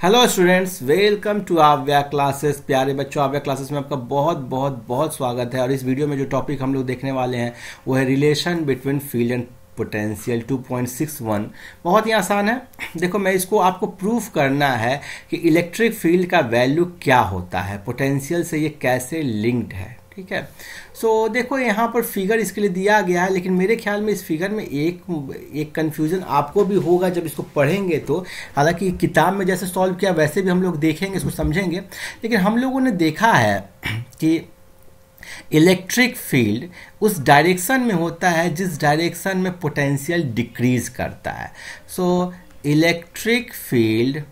Hello students, welcome to आव्या classes. प्यारे बच्चों, आव्या क्लासेस में आपका बहुत बहुत बहुत स्वागत है। और इस वीडियो में जो टॉपिक हम लोग देखने वाले हैं वो है relation between field and potential 2.61। बहुत ही आसान है। देखो, मैं इसको आपको प्रूफ करना है कि इलेक्ट्रिक फील्ड का वैल्यू क्या होता है, पोटेंशियल से ये कैसे लिंक्ड है। ठीक है। सो देखो, यहाँ पर फिगर इसके लिए दिया गया है, लेकिन मेरे ख्याल में इस फिगर में एक कन्फ्यूज़न आपको भी होगा जब इसको पढ़ेंगे तो। हालांकि किताब में जैसे सॉल्व किया वैसे भी हम लोग देखेंगे, इसको समझेंगे। लेकिन हम लोगों ने देखा है कि इलेक्ट्रिक फील्ड उस डायरेक्शन में होता है जिस डायरेक्शन में पोटेंशियल डिक्रीज करता है। सो electric field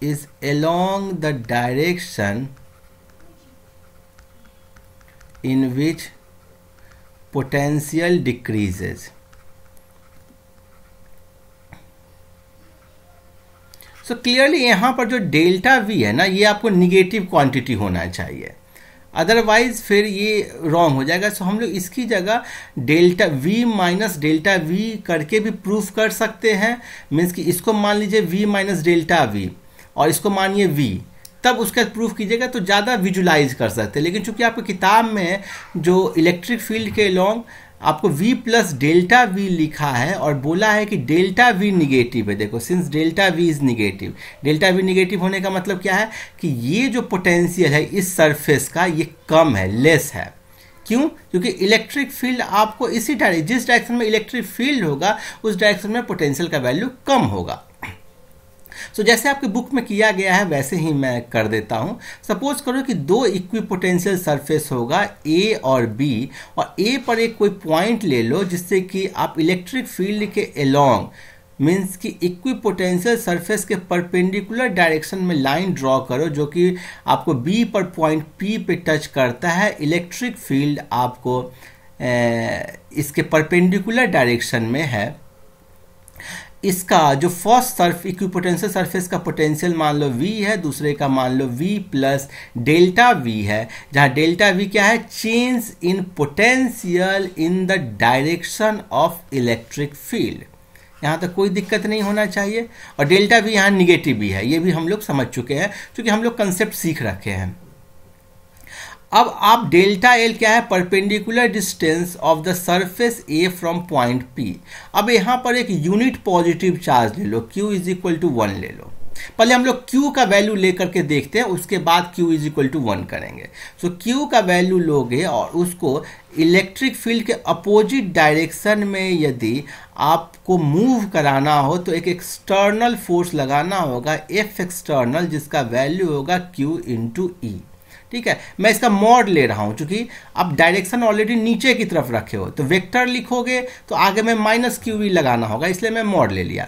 is along the direction in which potential decreases. So clearly यहाँ पर जो डेल्टा वी है ना, ये आपको निगेटिव क्वांटिटी होना चाहिए, अदरवाइज फिर ये रॉन्ग हो जाएगा। सो हम लोग इसकी जगह delta we minus delta we करके भी प्रूफ कर सकते हैं। मीन्स कि इसको मान लीजिए वी माइनस डेल्टा वी और इसको मानिए वी, तब उसका प्रूफ कीजिएगा तो ज़्यादा विजुलाइज कर सकते हैं। लेकिन चूंकि आपकी किताब में जो इलेक्ट्रिक फील्ड के लॉन्ग आपको v प्लस डेल्टा वी लिखा है और बोला है कि डेल्टा वी निगेटिव है। देखो, since delta we is negative, delta we negative होने का मतलब क्या है कि ये जो पोटेंशियल है इस सरफेस का ये कम है, लेस है। क्यों? क्योंकि इलेक्ट्रिक फील्ड आपको इसी जिस डायरेक्शन में इलेक्ट्रिक फील्ड होगा उस डायरेक्शन में पोटेंशियल का वैल्यू कम होगा। सो जैसे आपके बुक में किया गया है वैसे ही मैं कर देता हूं। सपोज करो कि दो इक्विपोटेंशियल सरफेस होगा ए और बी, और ए पर एक कोई पॉइंट ले लो जिससे कि आप इलेक्ट्रिक फील्ड के अलोंग, मीन्स कि इक्विपोटेंशियल सरफेस के परपेंडिकुलर डायरेक्शन में लाइन ड्रॉ करो जो कि आपको बी पर पॉइंट पी पे टच करता है। इलेक्ट्रिक फील्ड आपको इसके परपेंडिकुलर डायरेक्शन में है। इसका जो फर्स्ट इक्विपोटेंशियल सरफेस का पोटेंशियल मान लो v है, दूसरे का मान लो v प्लस डेल्टा v है, जहां डेल्टा v क्या है? Change in potential in the direction of electric field. यहाँ तक कोई दिक्कत नहीं होना चाहिए। और डेल्टा v यहाँ निगेटिव भी है, ये भी हम लोग समझ चुके हैं क्योंकि हम लोग कंसेप्ट सीख रखे हैं। अब आप डेल्टा एल क्या है? Perpendicular distance of the surface A from point P. अब यहाँ पर एक यूनिट पॉजिटिव चार्ज ले लो, Q इज इक्वल टू 1 ले लो। पहले हम लोग Q का वैल्यू लेकर के देखते हैं, उसके बाद Q इज इक्वल टू 1 करेंगे। सो Q का वैल्यू लोगे और उसको इलेक्ट्रिक फील्ड के अपोजिट डायरेक्शन में यदि आपको मूव कराना हो तो एक एक्सटर्नल फोर्स लगाना होगा, F एक्सटर्नल, जिसका वैल्यू होगा Q इंटू ई। ठीक है, मैं इसका मॉड ले रहा हूं क्योंकि आप डायरेक्शन ऑलरेडी नीचे की तरफ रखे हो, तो वेक्टर लिखोगे तो आगे में माइनस क्यू वी लगाना होगा, इसलिए मैं मॉड ले लिया।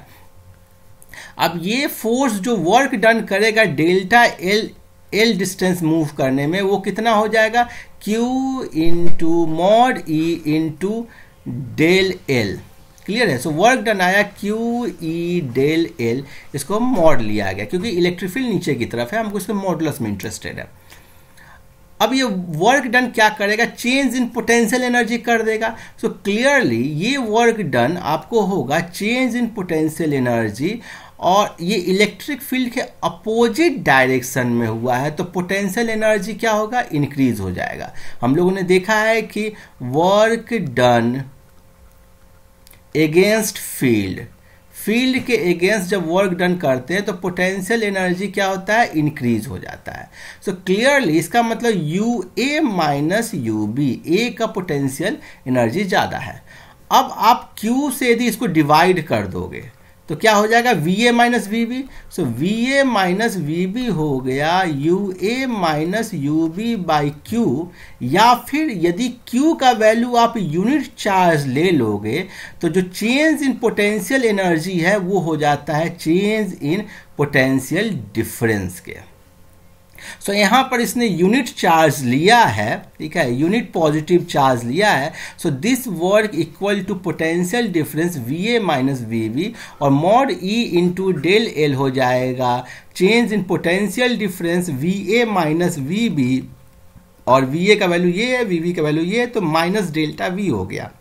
अब ये फोर्स जो वर्क डन करेगा डेल्टा एल डिस्टेंस मूव करने में, वो कितना हो जाएगा? Q into mod E into del L. Clear है? सो वर्क डन आया क्यू ई डेल एल, इसको मॉड लिया गया क्योंकि इलेक्ट्रिक फील्ड नीचे की तरफ है, हमको इसको मॉडुलस में इंटरेस्टेड है। अब ये वर्क डन क्या करेगा? चेंज इन पोटेंशियल एनर्जी कर देगा। सो क्लियरली ये वर्क डन आपको होगा चेंज इन पोटेंशियल एनर्जी, और ये इलेक्ट्रिक फील्ड के अपोजिट डायरेक्शन में हुआ है तो पोटेंशियल एनर्जी क्या होगा? इंक्रीज हो जाएगा। हम लोगों ने देखा है कि वर्क डन एगेंस्ट फील्ड के अगेंस्ट जब वर्क डन करते हैं तो पोटेंशियल एनर्जी क्या होता है? इंक्रीज हो जाता है। सो क्लियरली इसका मतलब U A minus U B, A का पोटेंशियल एनर्जी ज़्यादा है। अब आप क्यू से यदि इसको डिवाइड कर दोगे तो क्या हो जाएगा? V A minus V B. So V A minus V B हो गया U A minus U B by Q. या फिर यदि क्यू का वैल्यू आप यूनिट चार्ज ले लोगे तो जो चेंज इन पोटेंशियल एनर्जी है वो हो जाता है चेंज इन पोटेंशियल डिफरेंस के। सो यहाँ पर इसने यूनिट चार्ज लिया है, ठीक है, यूनिट पॉजिटिव चार्ज लिया है। So this work equal to potential difference V A minus V B, और mod E into del L हो जाएगा change in potential difference V A minus V B, और वी ए का value ये है, we B का value ये है, तो माइनस डेल्टा वी हो गया।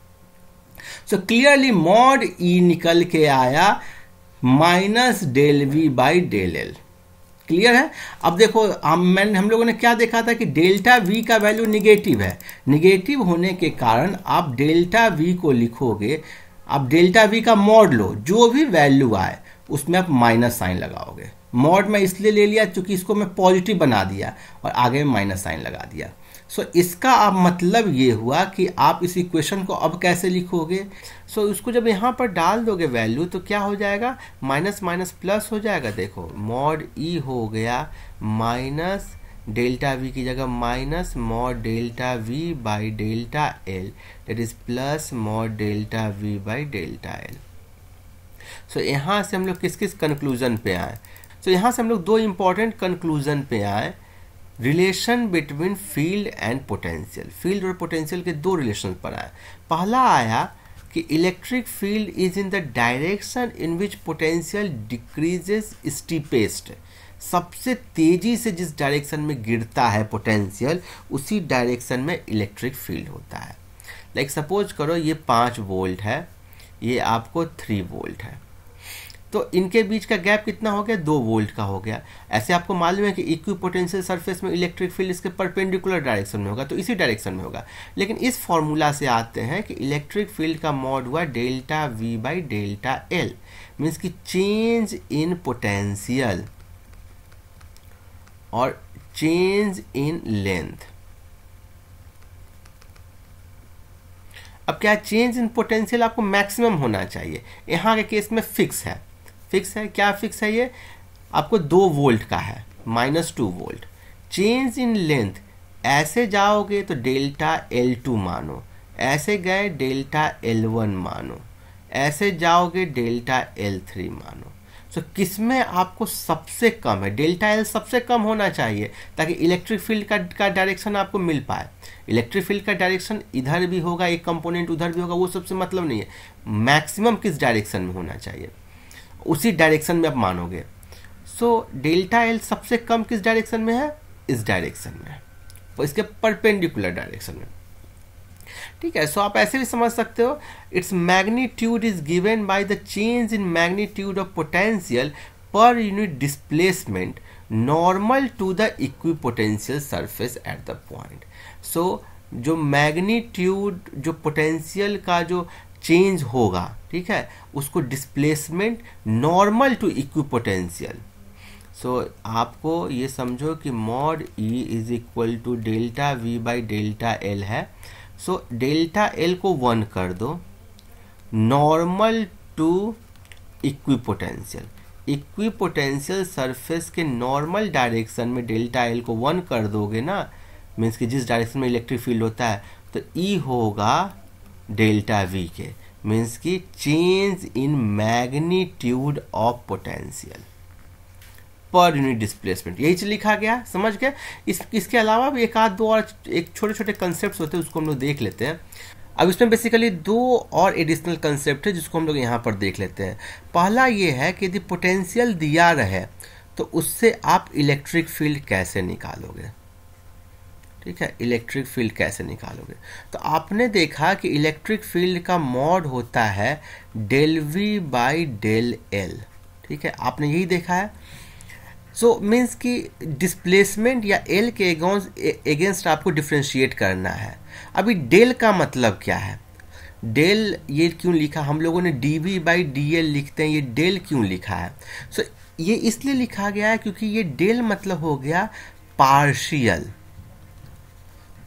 सो क्लियरली मॉड ई निकल के आया minus del V by del L. Clear है? अब देखो हम लोगों ने क्या देखा था कि डेल्टा वी का वैल्यू निगेटिव है। निगेटिव होने के कारण आप डेल्टा वी को लिखोगे, आप डेल्टा वी का मॉड लो, जो भी वैल्यू आए उसमें आप माइनस साइन लगाओगे। मॉड में इसलिए ले लिया क्योंकि इसको मैं पॉजिटिव बना दिया और आगे में माइनस साइन लगा दिया। सो इसका अब मतलब ये हुआ कि आप इस इक्वेशन को अब कैसे लिखोगे। सो इसको जब यहाँ पर डाल दोगे वैल्यू तो क्या हो जाएगा, माइनस माइनस प्लस हो जाएगा। देखो मॉड ई हो गया माइनस डेल्टा वी की जगह minus mod delta V by delta L, that is plus mod delta V by delta L. So यहाँ से हम लोग किस किस कंक्लूजन पे आए? सो यहाँ से हम लोग दो इंपॉर्टेंट कंक्लूजन पे आए, relation between field and potential. Field और पोटेंशियल के दो रिलेशन पर आए। पहला आया कि electric field is in the direction in which potential decreases steepest. सबसे तेजी से जिस डायरेक्शन में गिरता है पोटेंशियल, उसी डायरेक्शन में इलेक्ट्रिक फील्ड होता है। लाइक सपोज करो ये 5 वोल्ट है, ये आपको 3 वोल्ट है, तो इनके बीच का गैप कितना हो गया, 2 वोल्ट का हो गया। ऐसे आपको मालूम है कि इक्विपोटेंशियल सरफेस में इलेक्ट्रिक फील्ड इसके परपेंडिकुलर डायरेक्शन में होगा, तो इसी डायरेक्शन में होगा। लेकिन इस फॉर्मूला से आते हैं कि इलेक्ट्रिक फील्ड का मॉड हुआ delta V by delta L, means कि चेंज इन पोटेंशियल और चेंज इन लेंथ। अब क्या चेंज इन पोटेंशियल आपको मैक्सिमम होना चाहिए, यहाँ के केस में फिक्स है। फिक्स है, क्या फिक्स है? ये आपको 2 वोल्ट का है, -2 वोल्ट। चेंज इन लेंथ, ऐसे जाओगे तो डेल्टा L2 मानो, ऐसे गए डेल्टा L1 मानो, ऐसे जाओगे डेल्टा L3 मानो। तो किसमें आपको सबसे कम है? डेल्टा एल सबसे कम होना चाहिए ताकि इलेक्ट्रिक फील्ड का डायरेक्शन आपको मिल पाए। इलेक्ट्रिक फील्ड का डायरेक्शन इधर भी होगा, एक कंपोनेंट उधर भी होगा, वो सबसे मतलब नहीं है। मैक्सिमम किस डायरेक्शन में होना चाहिए, उसी डायरेक्शन में आप मानोगे। सो डेल्टा एल सबसे कम किस डायरेक्शन में है? इस डायरेक्शन में, तो इसके परपेंडिकुलर डायरेक्शन में। ठीक है, सो आप ऐसे भी समझ सकते हो, it's magnitude is given by the change in magnitude of potential per unit displacement normal to the equipotential surface at the point. So जो मैग्नीट्यूड, जो पोटेंशियल का जो चेंज होगा, ठीक है, उसको displacement normal to equipotential. So आपको ये समझो कि mod E is equal to delta V by delta L है। सो डेल्टा एल को 1 कर दो, normal to equipotential. Equipotential surface के नॉर्मल डायरेक्शन में डेल्टा एल को 1 कर दोगे ना, मीन्स कि जिस डायरेक्शन में इलेक्ट्रिक फील्ड होता है, तो ई होगा डेल्टा वी के, मीन्स की change in magnitude of potential per unit displacement. यही चीज लिखा गया, समझ गए? इसके अलावा भी एक आध दो और एक छोटे छोटे कंसेप्ट होते हैं, उसको हम लोग देख लेते हैं। अब इसमें बेसिकली 2 और एडिशनल कंसेप्ट है जिसको हम लोग यहाँ पर देख लेते हैं। पहला ये है कि यदि पोटेंशियल दिया रहे तो उससे आप इलेक्ट्रिक फील्ड कैसे निकालोगे। ठीक है, इलेक्ट्रिक फील्ड कैसे निकालोगे? तो आपने देखा कि इलेक्ट्रिक फील्ड का मॉड होता है del V by del L. ठीक है, आपने यही देखा है। सो मीन्स कि डिस्प्लेसमेंट या एल के एगेंस्ट आपको डिफ्रेंशिएट करना है। अभी डेल का मतलब क्या है? डेल ये क्यों लिखा? हम लोगों ने D V by D L लिखते हैं, ये डेल क्यों लिखा है? सो ये इसलिए लिखा गया है क्योंकि ये डेल मतलब हो गया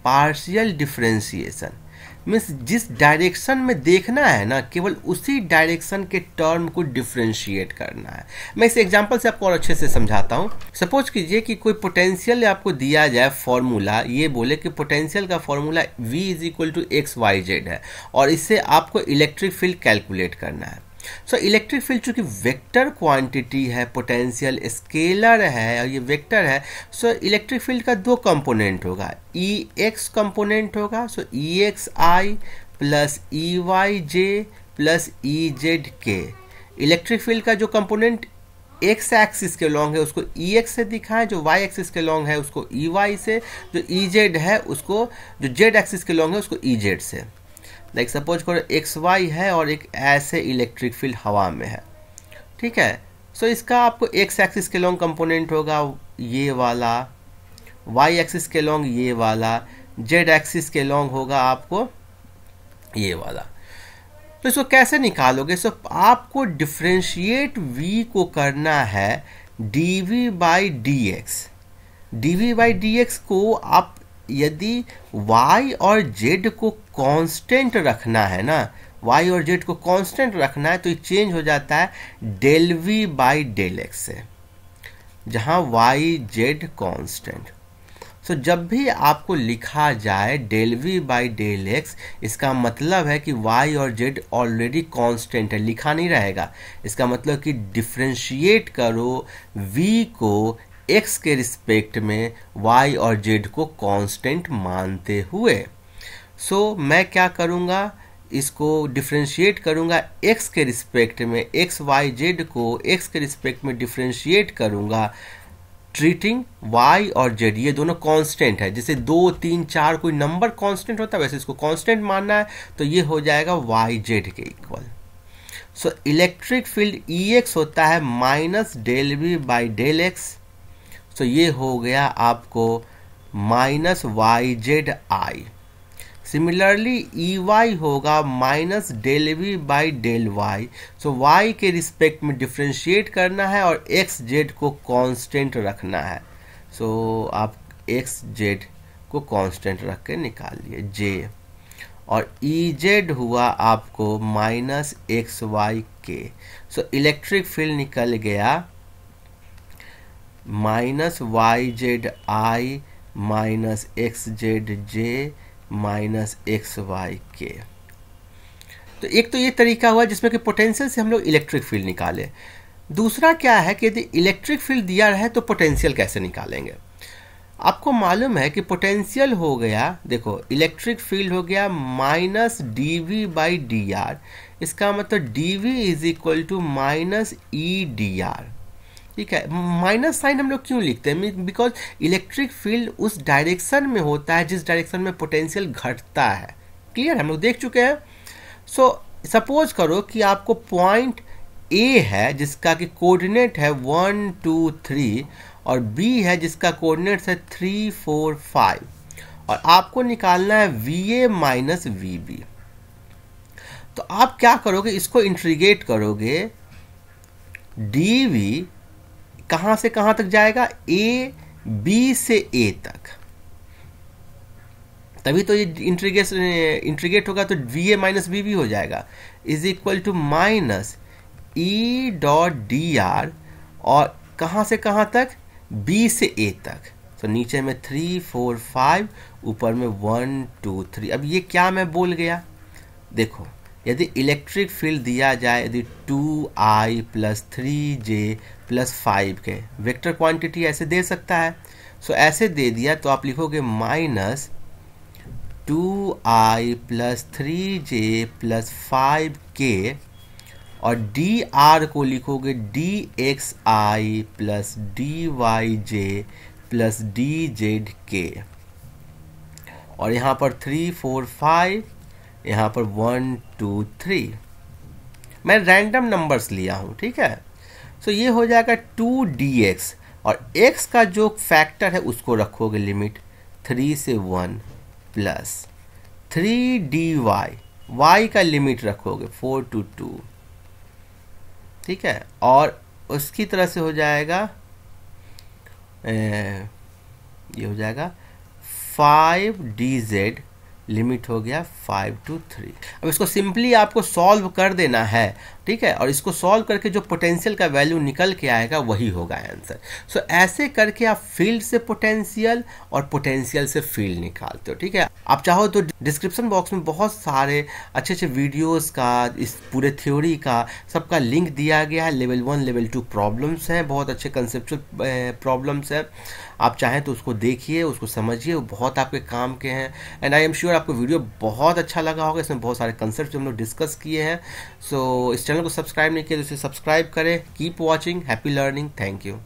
पार्शियल डिफरेंशिएशन। मीन्स जिस डायरेक्शन में देखना है ना, केवल उसी डायरेक्शन के टर्म को डिफरेंशिएट करना है। मैं इस एग्जांपल से आपको और अच्छे से समझाता हूँ। सपोज कीजिए कि कोई पोटेंशियल आपको दिया जाए, फॉर्मूला ये बोले कि पोटेंशियल का formula V is equal to XYZ है और इससे आपको इलेक्ट्रिक फील्ड कैलकुलेट करना है। सो इलेक्ट्रिक फील्ड चूंकि वेक्टर क्वांटिटी है, पोटेंशियल स्केलर है और ये वेक्टर है, सो इलेक्ट्रिक फील्ड का 2 कंपोनेंट होगा, EX कंपोनेंट होगा, सो EXI plus EYJ plus EZK। Electric field का जो कंपोनेंट एक्स एक्सिस के लॉन्ग है उसको EX से दिखाएं, जो Y एक्सिस के लॉन्ग है उसको EY से, जो EZ है उसको, जो Z एक्सिस के लॉन्ग है उसको EZ से। लाइक सपोज करो XY है और एक ऐसे इलेक्ट्रिक फील्ड हवा में है, ठीक है। सो इसका आपको एक्स एक्सिस के लॉन्ग कंपोनेंट होगा ये वाला, वाई एक्सिस के लॉन्ग ये वाला, जेड एक्सिस के लॉन्ग होगा आपको ये वाला। तो इसको कैसे निकालोगे? सो आपको डिफ्रेंशिएट v को करना है dv by D x. dv by D x को आप यदि y और z को कांस्टेंट रखना है ना, y और z को कांस्टेंट रखना है तो ये चेंज हो जाता है del v by del X से, जहाँ y z कांस्टेंट। सो जब भी आपको लिखा जाए del V by del X, इसका मतलब है कि y और z ऑलरेडी कांस्टेंट है, लिखा नहीं रहेगा। इसका मतलब कि डिफ्रेंशिएट करो v को x के रिस्पेक्ट में y और z को कांस्टेंट मानते हुए। सो मैं क्या करूँगा, इसको डिफ्रेंशिएट करूँगा x के रिस्पेक्ट में, x y z को x के रिस्पेक्ट में डिफ्रेंशिएट करूँगा ट्रीटिंग y और z, ये दोनों कांस्टेंट है। जैसे 2 3 4 कोई नंबर कांस्टेंट होता है, वैसे इसको कांस्टेंट मानना है, तो ये हो जाएगा y z के equal. So electric field Ex होता है minus del V by del X. So ये हो गया आपको minus Y Z I. Similarly Ey होगा minus del V by del Y. So y के रिस्पेक्ट में डिफ्रेंशिएट करना है और एक्स जेड को कांस्टेंट रखना है। सो आप एक्स जेड को कांस्टेंट रख के निकालिए j, और Ez हुआ आपको माइनस एक्स वाई के। सो इलेक्ट्रिक फील्ड निकल गया minus Y Z I minus X Z J minus X Y के। तो एक तो ये तरीका हुआ जिसमें कि पोटेंशियल से हम लोग इलेक्ट्रिक फील्ड निकाले। दूसरा क्या है कि यदि इलेक्ट्रिक फील्ड दिया रहे तो पोटेंशियल कैसे निकालेंगे? आपको मालूम है कि पोटेंशियल हो गया, देखो इलेक्ट्रिक फील्ड हो गया minus D V by D R. इसका मतलब D V is equal to minus E D R. ठीक है, माइनस साइन हम लोग क्यों लिखते हैं? बिकॉज इलेक्ट्रिक फील्ड उस डायरेक्शन में होता है जिस डायरेक्शन में पोटेंशियल घटता है। क्लियर, हम लोग देख चुके हैं। सो सपोज करो कि आपको पॉइंट ए है जिसका कि कोऑर्डिनेट है 1 2 3 और बी है जिसका कोऑर्डिनेट है 3 4 5, और आपको निकालना है V A minus V B. तो आप क्या करोगे, इसको इंटीग्रेट करोगे, डी वी कहाँ से कहाँ तक जाएगा, ए बी से ए तक, तभी तो ये इंटीग्रेट होगा तो V A minus B B हो जाएगा, is equal to minus E dot D R, और कहाँ से कहाँ तक, बी से ए तक। तो नीचे में 3 4 5, ऊपर में 1 2 3। अब ये क्या मैं बोल गया, देखो यदि इलेक्ट्रिक फील्ड दिया जाए, यदि 2i प्लस 3j प्लस 5 के वेक्टर क्वांटिटी ऐसे दे सकता है। सो ऐसे दे दिया तो आप लिखोगे minus 2i plus 3j plus 5k, और dr को लिखोगे dxi plus dyj plus dzk, और यहाँ पर 3 4 5, यहाँ पर 1 2 3। मैं रैंडम नंबर्स लिया हूँ, ठीक है। सो ये हो जाएगा 2dx, और x का जो फैक्टर है उसको रखोगे लिमिट 3 से 1 प्लस 3dy, y का लिमिट रखोगे 4 to 2, ठीक है। और उसकी तरह से हो जाएगा, ये हो जाएगा 5dz, लिमिट हो गया 5 to 3। अब इसको सिंपली आपको सॉल्व कर देना है, ठीक है, और इसको सॉल्व करके जो पोटेंशियल का वैल्यू निकल के आएगा वही होगा आंसर। सो ऐसे करके आप फील्ड से पोटेंशियल और पोटेंशियल से फील्ड निकालते हो, ठीक है। आप चाहो तो डिस्क्रिप्शन बॉक्स में बहुत सारे अच्छे अच्छे वीडियोस का, इस पूरे थ्योरी का सबका लिंक दिया गया है। लेवल 1 लेवल 2 प्रॉब्लम्स हैं, बहुत अच्छे कंसेप्चुअल प्रॉब्लम्स हैं। आप चाहें तो उसको देखिए, उसको समझिए, वो बहुत आपके काम के हैं। एंड आई एम श्योर आपको वीडियो बहुत अच्छा लगा होगा। इसमें बहुत सारे कंसेप्ट हम लोग डिस्कस किए हैं। सो इस चैनल को सब्सक्राइब नहीं किया तो इसे सब्सक्राइब करें। Keep watching, happy learning, thank you.